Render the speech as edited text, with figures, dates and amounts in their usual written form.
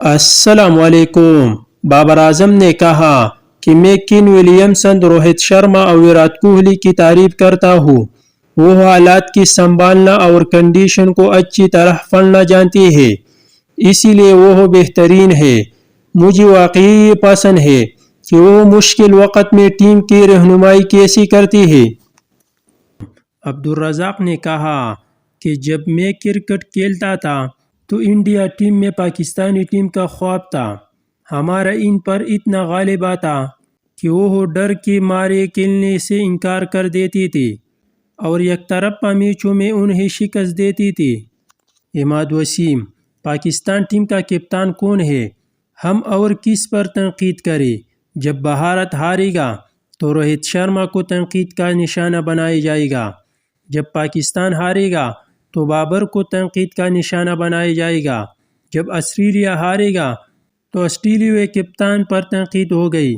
السلام علیکم۔ بابر اعظم نے کہا کہ میں کین ولیمسن، روہت شرما اور وراٹ کوہلی کی تعریف کرتا ہوں۔ وہ حالات کی سنبھالنا اور کنڈیشن کو اچھی طرح پڑھنا جانتی ہے، اسی لیے وہ بہترین ہے۔ مجھے واقعی یہ پسند ہے کہ وہ مشکل وقت میں ٹیم کی رہنمائی کیسی کرتی ہے۔ عبدالرزاق نے کہا کہ جب میں کرکٹ کھیلتا تھا تو انڈیا ٹیم میں پاکستانی ٹیم کا خواب تھا۔ ہمارا ان پر اتنا غالبہ تھا کہ وہ ڈر کے مارے کھیلنے سے انکار کر دیتی تھی اور یک طرفہ میچوں میں انہیں شکست دیتی تھی۔ عماد وسیم: پاکستان ٹیم کا کپتان کون ہے؟ ہم اور کس پر تنقید کریں؟ جب بھارت ہارے گا تو روہت شرما کو تنقید کا نشانہ بنایا جائے گا۔ جب پاکستان ہارے گا تو بابر کو تنقید کا نشانہ بنایا جائے گا۔ جب آسٹریلیا ہارے گا تو آسٹریلوی کپتان پر تنقید ہوگی۔